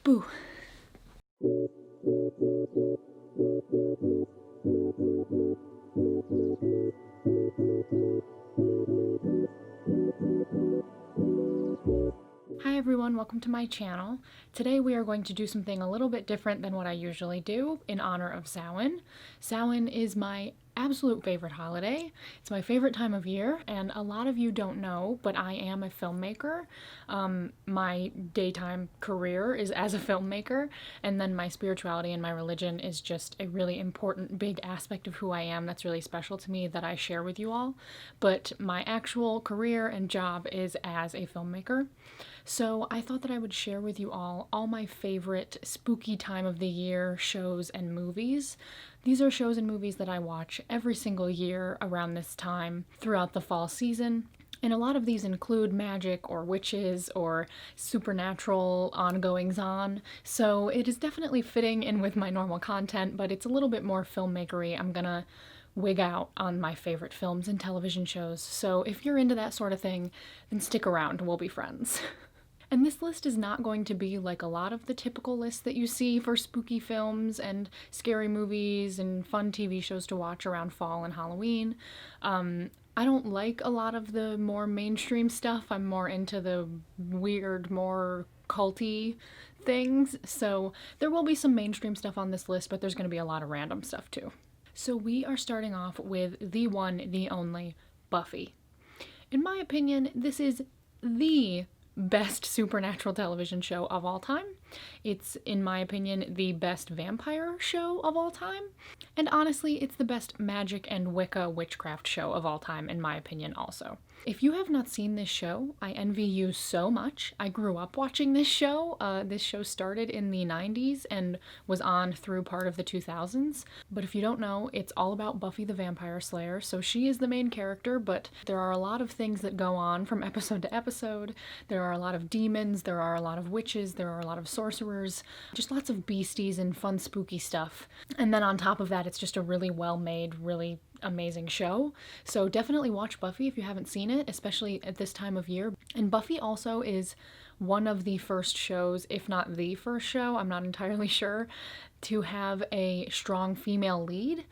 Boo. Hi everyone, welcome to my channel. Today we are going to do something a little bit different than what I usually do in honor of Samhain. Samhain is my absolute favorite holiday. It's my favorite time of year, and a lot of you don't know, but I am a filmmaker. My daytime career is as a filmmaker, and then my spirituality and my religion is just a really important, big aspect of who I am that's really special to me that I share with you all. But my actual career and job is as a filmmaker. So I thought that I would share with you all my favorite spooky time of the year shows and movies. These are shows and movies that I watch every single year around this time throughout the fall season. And a lot of these include magic or witches or supernatural ongoings on. So it is definitely fitting in with my normal content, but it's a little bit more filmmakery. I'm gonna wig out on my favorite films and television shows. So if you're into that sort of thing, then stick around, we'll be friends. And this list is not going to be like a lot of the typical lists that you see for spooky films and scary movies and fun TV shows to watch around fall and Halloween. I don't like a lot of the more mainstream stuff. I'm more into the weird, more culty things. So there will be some mainstream stuff on this list, but there's going to be a lot of random stuff too. So we are starting off with the one, the only, Buffy. In my opinion, this is the best supernatural television show of all time. It's, in my opinion, the best vampire show of all time. And honestly, it's the best magic and Wicca witchcraft show of all time, in my opinion, also. If you have not seen this show, I envy you so much. I grew up watching this show. This show started in the 90s and was on through part of the 2000s. But if you don't know, it's all about Buffy the Vampire Slayer. So she is the main character, but there are a lot of things that go on from episode to episode. There are a lot of demons, there are a lot of witches, there are a lot of sorcerers, just lots of beasties and fun spooky stuff. And then on top of that, it's just a really well-made, really amazing show. So definitely watch Buffy if you haven't seen it, especially at this time of year. And Buffy also is one of the first shows, if not the first show, I'm not entirely sure, to have a strong female lead.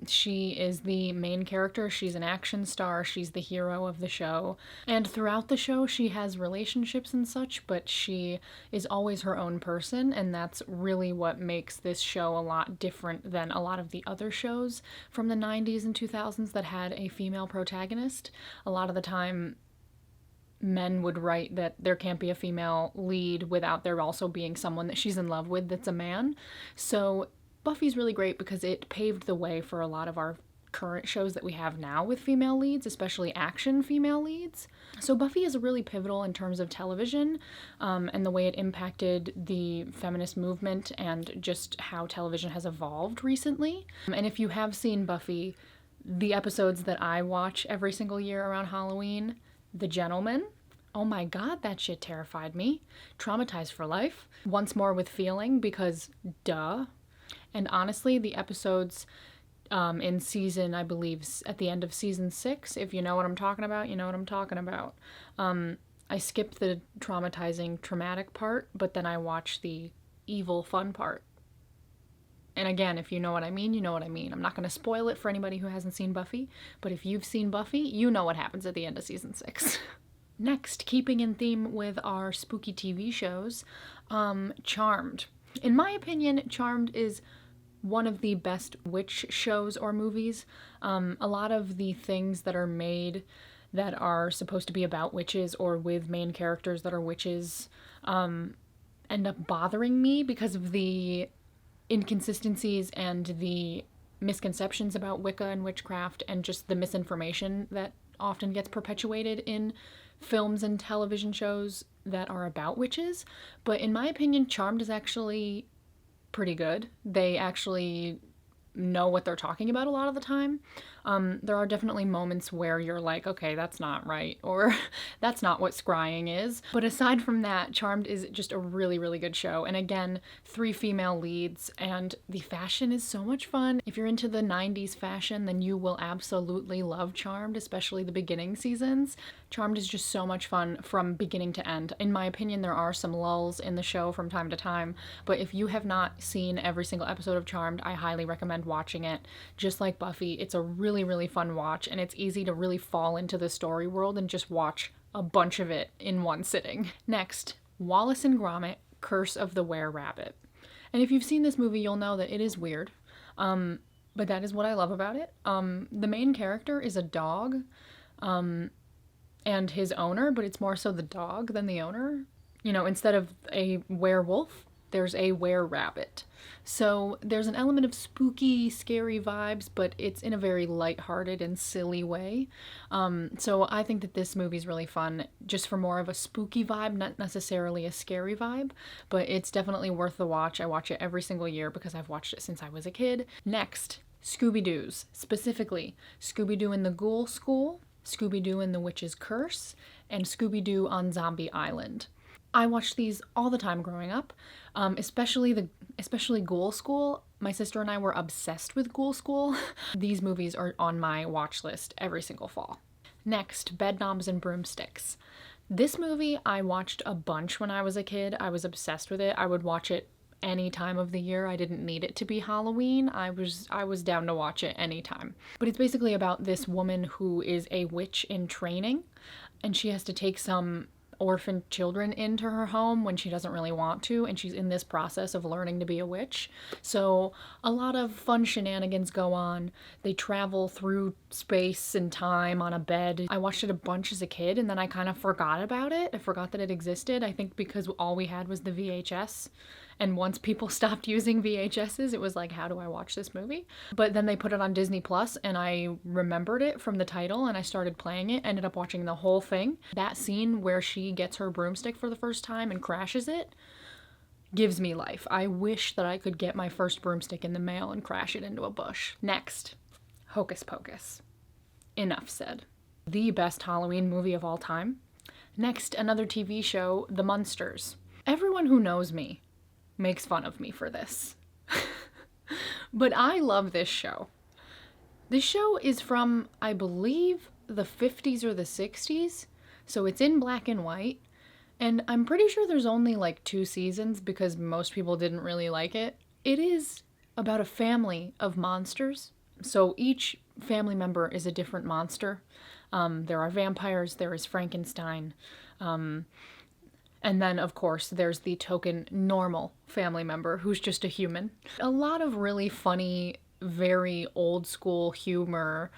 She is the main character, she's an action star, she's the hero of the show, and throughout the show she has relationships and such, but she is always her own person, and that's really what makes this show a lot different than a lot of the other shows from the 90s and 2000s that had a female protagonist. A lot of the time men would write that there can't be a female lead without there also being someone that she's in love with that's a man. So Buffy's really great because it paved the way for a lot of our current shows that we have now with female leads, especially action female leads. So Buffy is really pivotal in terms of television, and the way it impacted the feminist movement and just how television has evolved recently. And if you have seen Buffy, the episodes that I watch every single year around Halloween, The Gentleman, oh my god, that shit terrified me. Traumatized for life. Once More with Feeling, because duh. And honestly, the episodes in season, I believe, at the end of season 6, if you know what I'm talking about, you know what I'm talking about. I skipped the traumatizing, traumatic part, but then I watched the evil, fun part. And again, if you know what I mean, you know what I mean. I'm not going to spoil it for anybody who hasn't seen Buffy, but if you've seen Buffy, you know what happens at the end of season 6. Next, keeping in theme with our spooky TV shows, Charmed. In my opinion, Charmed is one of the best witch shows or movies. A lot of the things that are made that are supposed to be about witches or with main characters that are witches end up bothering me because of the inconsistencies and the misconceptions about Wicca and witchcraft and just the misinformation that often gets perpetuated in films and television shows that are about witches. But in my opinion, Charmed is actually pretty good. They actually know what they're talking about a lot of the time. There are definitely moments where you're like, okay, that's not right, or that's not what scrying is. But aside from that, Charmed is just a really, really good show. And again, 3 female leads, and the fashion is so much fun. If you're into the 90s fashion, then you will absolutely love Charmed, especially the beginning seasons. Charmed is just so much fun from beginning to end. In my opinion, there are some lulls in the show from time to time, but if you have not seen every single episode of Charmed, I highly recommend watching it. Just like Buffy, it's a really, really fun watch, and it's easy to really fall into the story world and just watch a bunch of it in one sitting. Next, Wallace and Gromit, Curse of the Were-Rabbit. And if you've seen this movie, you'll know that it is weird, but that is what I love about it. The main character is a dog, and his owner, but it's more so the dog than the owner. You know, instead of a werewolf, there's a were-rabbit. So there's an element of spooky, scary vibes, but it's in a very lighthearted and silly way. So I think that this movie's really fun, just for more of a spooky vibe, not necessarily a scary vibe, but it's definitely worth the watch. I watch it every single year because I've watched it since I was a kid. Next, Scooby-Doo's, specifically Scooby-Doo in the Ghoul School, Scooby-Doo and the Witch's Curse, and Scooby-Doo on Zombie Island. I watched these all the time growing up, especially Ghoul School. My sister and I were obsessed with Ghoul School. These movies are on my watch list every single fall. Next, Bedknobs and Broomsticks. This movie I watched a bunch when I was a kid. I was obsessed with it. I would watch it any time of the year. I didn't need it to be Halloween. I was down to watch it anytime. But it's basically about this woman who is a witch in training, and she has to take some orphaned children into her home when she doesn't really want to, and she's in this process of learning to be a witch. So a lot of fun shenanigans go on. They travel through space and time on a bed. I watched it a bunch as a kid, and then I kind of forgot about it. I forgot that it existed, I think because all we had was the VHS. And once people stopped using VHSs, it was like, how do I watch this movie? But then they put it on Disney Plus, and I remembered it from the title, and I started playing it, ended up watching the whole thing. That scene where she gets her broomstick for the first time and crashes it gives me life. I wish that I could get my first broomstick in the mail and crash it into a bush. Next, Hocus Pocus. Enough said. The best Halloween movie of all time. Next, another TV show, The Munsters. Everyone who knows me makes fun of me for this. But I love this show. This show is from, I believe, the 50s or the 60s, so it's in black and white, and I'm pretty sure there's only like 2 seasons because most people didn't really like it. It is about a family of monsters, so each family member is a different monster. There are vampires, there is Frankenstein, and then, of course, there's the token normal family member who's just a human. A lot of really funny, very old school humor.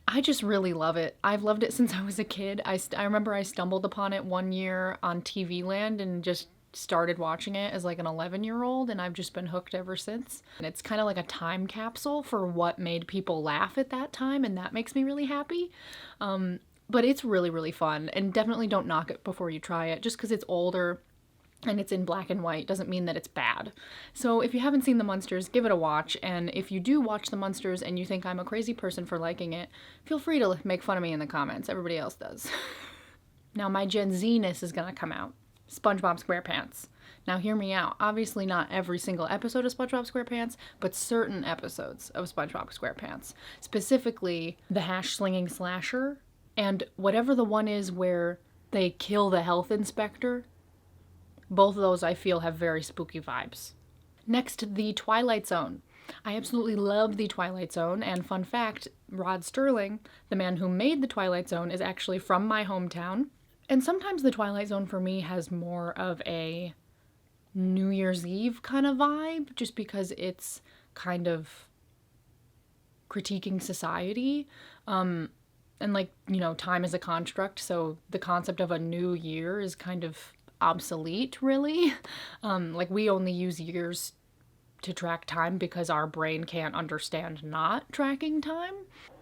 I just really love it. I've loved it since I was a kid. I remember I stumbled upon it one year on TV Land and just started watching it as like an 11-year-old, and I've just been hooked ever since. And it's kind of like a time capsule for what made people laugh at that time, and that makes me really happy. But it's really, really fun, and definitely don't knock it before you try it. Just because it's older and it's in black and white doesn't mean that it's bad. So if you haven't seen The Munsters, give it a watch, and if you do watch The Munsters and you think I'm a crazy person for liking it, feel free to make fun of me in the comments. Everybody else does. Now my Gen Z-ness is gonna come out. SpongeBob SquarePants. Now hear me out. Obviously not every single episode of SpongeBob SquarePants, but certain episodes of SpongeBob SquarePants. Specifically, the hash-slinging slasher, and whatever the one is where they kill the health inspector. Both of those I feel have very spooky vibes. Next, The Twilight Zone. I absolutely love The Twilight Zone, and fun fact, Rod Serling, the man who made The Twilight Zone, is actually from my hometown. And sometimes The Twilight Zone for me has more of a New Year's Eve kind of vibe, just because it's kind of critiquing society. And like, you know, time is a construct, so the concept of a new year is kind of obsolete, really. Like, we only use years to track time because our brain can't understand not tracking time.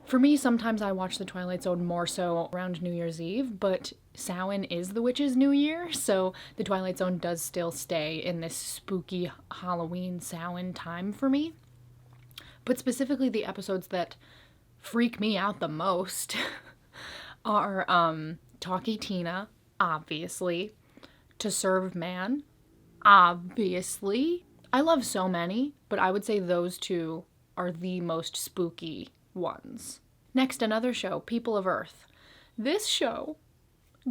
For me, sometimes I watch The Twilight Zone more so around New Year's Eve, but Samhain is the witch's new year, so The Twilight Zone does still stay in this spooky Halloween Samhain time for me. But specifically the episodes that freak me out the most are Talkie Tina, obviously, To Serve Man, obviously. I love so many, but I would say those two are the most spooky ones. Next, another show, People of Earth. This show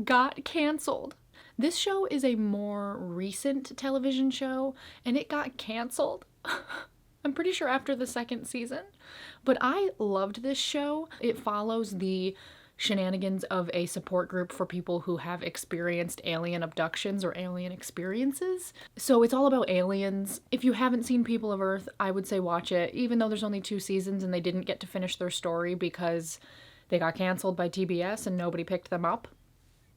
got canceled. This show is a more recent television show, and it got canceled. I'm pretty sure after the second season. But I loved this show. It follows the shenanigans of a support group for people who have experienced alien abductions or alien experiences. So it's all about aliens. If you haven't seen People of Earth, I would say watch it, even though there's only 2 seasons and they didn't get to finish their story because they got canceled by TBS and nobody picked them up.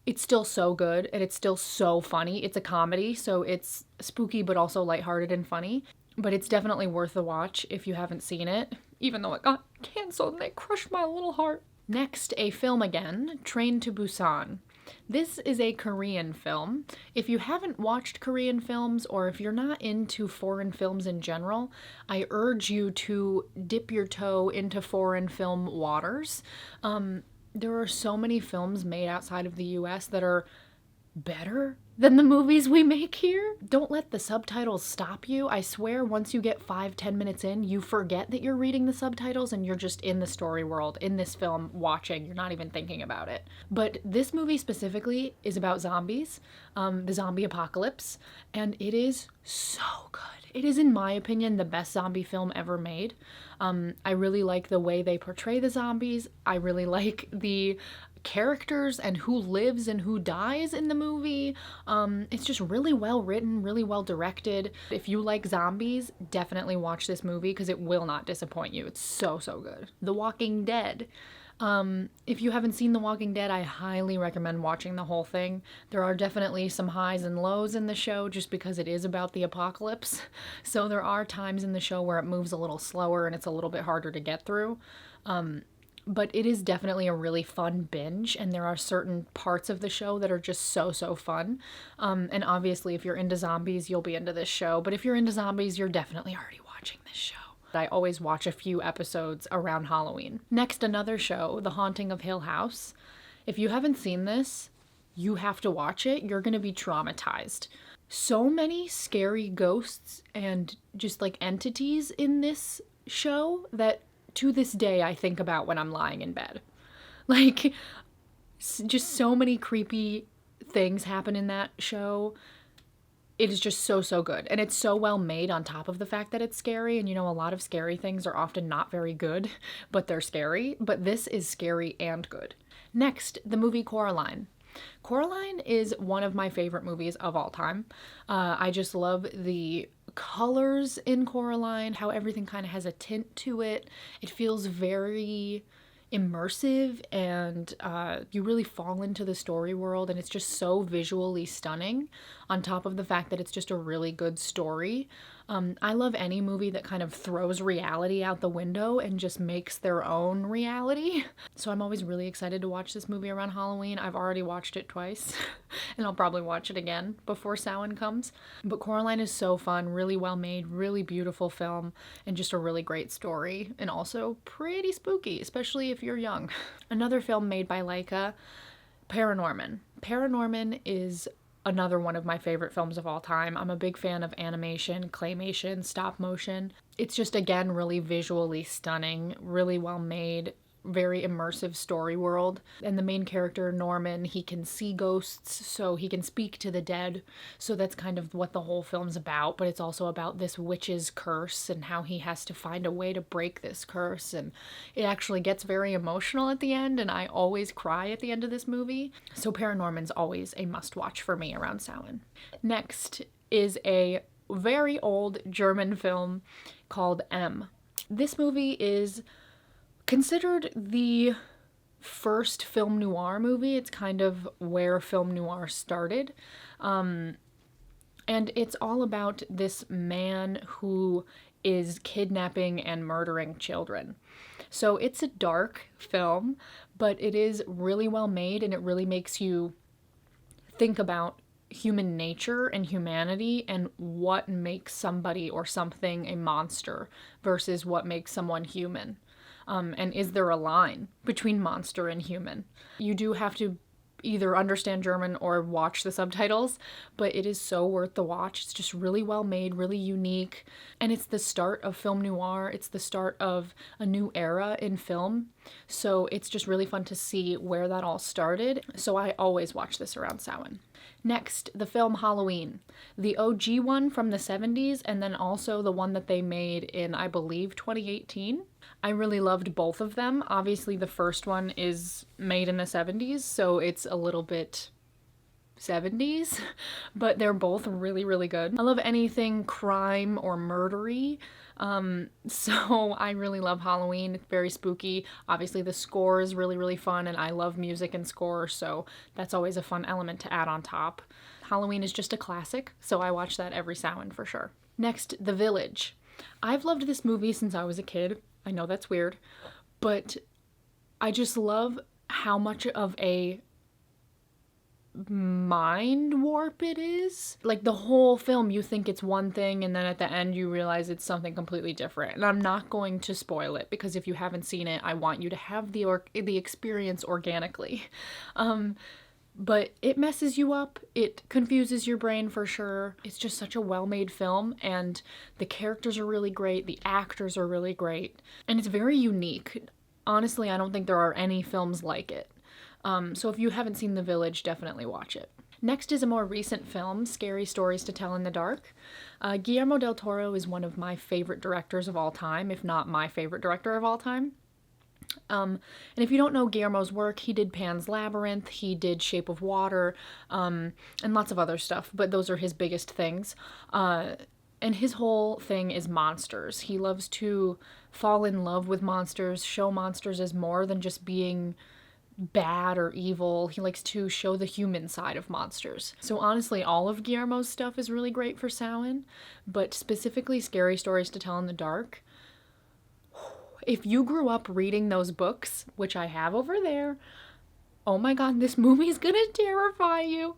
It's still so good, and it's still so funny. It's a comedy, so it's spooky but also lighthearted and funny. But it's definitely worth the watch if you haven't seen it, even though it got canceled and it crushed my little heart. Next, a film again, Train to Busan. This is a Korean film. If you haven't watched Korean films, or if you're not into foreign films in general, I urge you to dip your toe into foreign film waters. There are so many films made outside of the US that are better than the movies we make here. Don't let the subtitles stop you. I swear once you get 5-10 minutes in, you forget that you're reading the subtitles and you're just in the story world, in this film, watching. You're not even thinking about it. But this movie specifically is about zombies, the zombie apocalypse, and it is so good. It is, in my opinion, the best zombie film ever made. I really like the way they portray the zombies. I really like the characters and who lives and who dies in the movie. It's just really well written, really well directed. If you like zombies, definitely watch this movie because it will not disappoint you. It's so, so good. The Walking Dead. If you haven't seen The Walking Dead, I highly recommend watching the whole thing. There are definitely some highs and lows in the show just because it is about the apocalypse. So there are times in the show where it moves a little slower and it's a little bit harder to get through. But it is definitely a really fun binge, and there are certain parts of the show that are just so, so fun. And obviously, if you're into zombies, you'll be into this show. But if you're into zombies, you're definitely already watching this show. I always watch a few episodes around Halloween. Next, another show, The Haunting of Hill House. If you haven't seen this, you have to watch it. You're going to be traumatized. So many scary ghosts and just like entities in this show that to this day I think about when I'm lying in bed. Like, just so many creepy things happen in that show. It is just so, so good. And it's so well made on top of the fact that it's scary. And you know, a lot of scary things are often not very good, but they're scary. But this is scary and good. Next, the movie Coraline. Coraline is one of my favorite movies of all time. I just love the colors in Coraline, how everything kind of has a tint to it. It feels very immersive, and you really fall into the story world, and it's just so visually stunning on top of the fact that it's just a really good story. I love any movie that kind of throws reality out the window and just makes their own reality. So I'm always really excited to watch this movie around Halloween. I've already watched it twice, and I'll probably watch it again before Samhain comes. But Coraline is so fun, really well made, really beautiful film, and just a really great story, and also pretty spooky, especially if you're young. Another film made by Laika, Paranorman. Paranorman is another one of my favorite films of all time. I'm a big fan of animation, claymation, stop motion. It's just, again, really visually stunning, really well made, very immersive story world. And the main character, Norman, he can see ghosts, so he can speak to the dead. So that's kind of what the whole film's about, but it's also about this witch's curse and how he has to find a way to break this curse. And it actually gets very emotional at the end, and I always cry at the end of this movie. So Paranorman's always a must-watch for me around Samhain. Next is a very old German film called M. This movie is considered the first film noir movie. It's kind of where film noir started. And it's all about this man who is kidnapping and murdering children. So it's a dark film, but it is really well made, and it really makes you think about human nature and humanity and what makes somebody or something a monster versus what makes someone human. And is there a line between monster and human? You do have to either understand German or watch the subtitles, but it is so worth the watch. It's just really well made, really unique, and it's the start of film noir. It's the start of a new era in film, so it's just really fun to see where that all started. So I always watch this around Samhain. Next, the film Halloween, the OG one from the 70s, and then also the one that they made in, I believe, 2018. I really loved both of them. Obviously, the first one is made in the 70s, so it's a little bit 70s, but they're both really, really good. I love anything crime or murdery, so I really love Halloween. It's very spooky. Obviously, the score is really, really fun, and I love music and score, so that's always a fun element to add on top. Halloween is just a classic, so I watch that every Samhain for sure. Next, The Village. I've loved this movie since I was a kid. I know that's weird, but I just love how much of a mind warp it is. Like, the whole film, you think it's one thing, and then at the end you realize it's something completely different. And I'm not going to spoil it, because if you haven't seen it, I want you to have the experience organically. But it messes you up. It confuses your brain for sure. It's just such a well-made film, and the characters are really great. The actors are really great, and it's very unique. Honestly, I don't think there are any films like it. So if you haven't seen The Village, definitely watch it. Next is a more recent film, Scary Stories to Tell in the Dark. Guillermo del Toro is one of my favorite directors of all time, if not my favorite director of all time. And if you don't know Guillermo's work, he did Pan's Labyrinth, he did Shape of Water, and lots of other stuff, but those are his biggest things. And his whole thing is monsters. He loves to fall in love with monsters, show monsters as more than just being bad or evil. He likes to show the human side of monsters. So honestly, all of Guillermo's stuff is really great for Samhain, but specifically Scary Stories to Tell in the Dark. If you grew up reading those books, which I have over there, oh my god, this movie's gonna terrify you.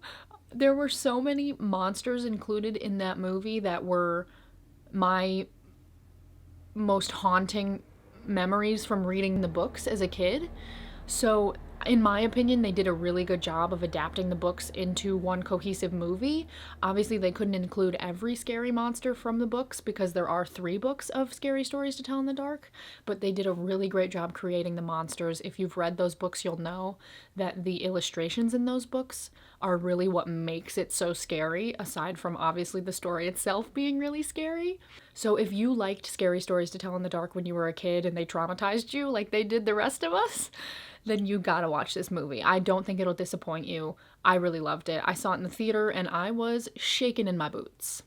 There were so many monsters included in that movie that were my most haunting memories from reading the books as a kid. So, in my opinion, they did a really good job of adapting the books into one cohesive movie. Obviously, they couldn't include every scary monster from the books because there are 3 books of Scary Stories to Tell in the Dark, but they did a really great job creating the monsters. If you've read those books, you'll know that the illustrations in those books are really what makes it so scary, aside from obviously the story itself being really scary. So if you liked Scary Stories to Tell in the Dark when you were a kid and they traumatized you like they did the rest of us, then you gotta watch this movie. I don't think it'll disappoint you. I really loved it. I saw it in the theater and I was shaking in my boots.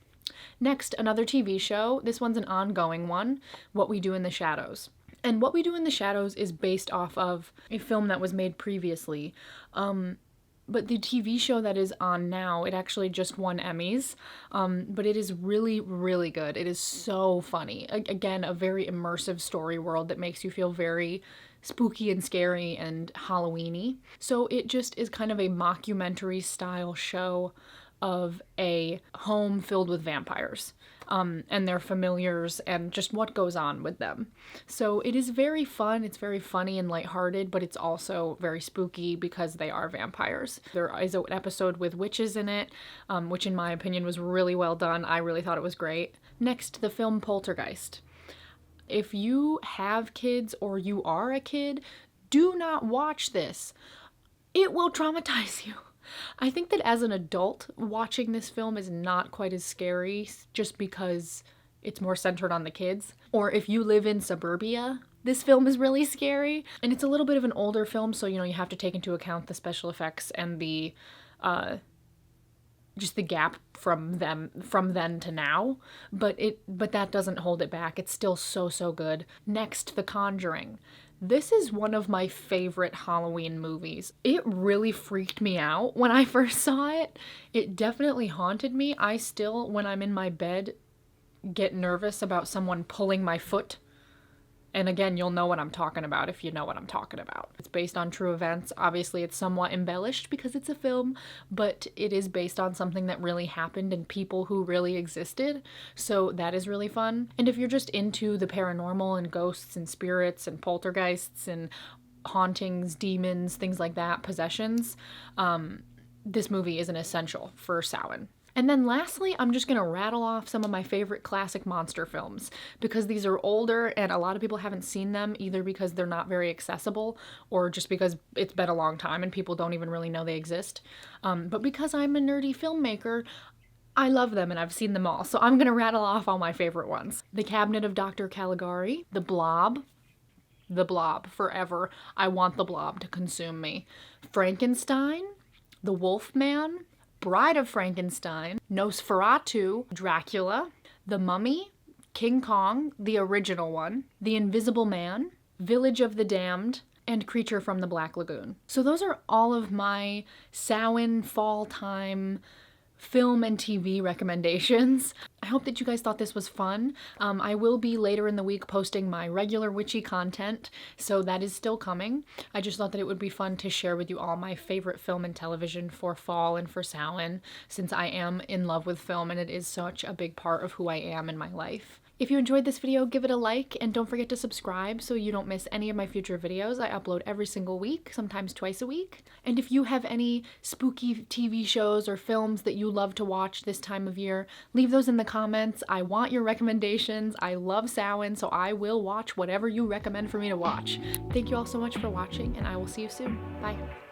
Next, another TV show. This one's an ongoing one, What We Do in the Shadows. And What We Do in the Shadows is based off of a film that was made previously. But the TV show that is on now, it actually just won Emmys, but it is really, really good. It is so funny. Again, a very immersive story world that makes you feel very spooky and scary and Halloween-y. So it just is kind of a mockumentary style show of a home filled with vampires, and their familiars and just what goes on with them. So it is very fun, it's very funny and lighthearted, but it's also very spooky because they are vampires. There is an episode with witches in it, which in my opinion was really well done. I really thought it was great. Next, the film Poltergeist. If you have kids or you are a kid, do not watch this. It will traumatize you. I think that as an adult, watching this film is not quite as scary just because it's more centered on the kids. Or if you live in suburbia, this film is really scary. And it's a little bit of an older film, so you have to take into account the special effects and the just the gap from then to now, but that doesn't hold it back. It's still so good. Next, The Conjuring. This is one of my favorite Halloween movies. It really freaked me out when I first saw it. It definitely haunted me. I still, when I'm in my bed, get nervous about someone pulling my foot And again, you'll know what I'm talking about if you know what I'm talking about. It's based on true events. Obviously, it's somewhat embellished because it's a film, but it is based on something that really happened and people who really existed. So that is really fun. And if you're just into the paranormal and ghosts and spirits and poltergeists and hauntings, demons, things like that, possessions, this movie is an essential for Samhain. And then lastly, I'm just gonna rattle off some of my favorite classic monster films because these are older and a lot of people haven't seen them either because they're not very accessible or just because it's been a long time and people don't even really know they exist. But because I'm a nerdy filmmaker, I love them and I've seen them all. So I'm gonna rattle off all my favorite ones. The Cabinet of Dr. Caligari, The Blob forever. I want the Blob to consume me. Frankenstein, The Wolfman, Bride of Frankenstein, Nosferatu, Dracula, The Mummy, King Kong, the original one, The Invisible Man, Village of the Damned, and Creature from the Black Lagoon. So those are all of my Samhain fall time film and TV recommendations. I hope that you guys thought this was fun. I will be later in the week posting my regular witchy content, so that is still coming. I just thought that it would be fun to share with you all my favorite film and television for fall and for Samhain, since I am in love with film and it is such a big part of who I am in my life. If you enjoyed this video, give it a like and don't forget to subscribe so you don't miss any of my future videos. I upload every single week, sometimes twice a week. And if you have any spooky TV shows or films that you love to watch this time of year, leave those in the comments. I want your recommendations. I love Samhain, so I will watch whatever you recommend for me to watch. Thank you all so much for watching, and I will see you soon. Bye.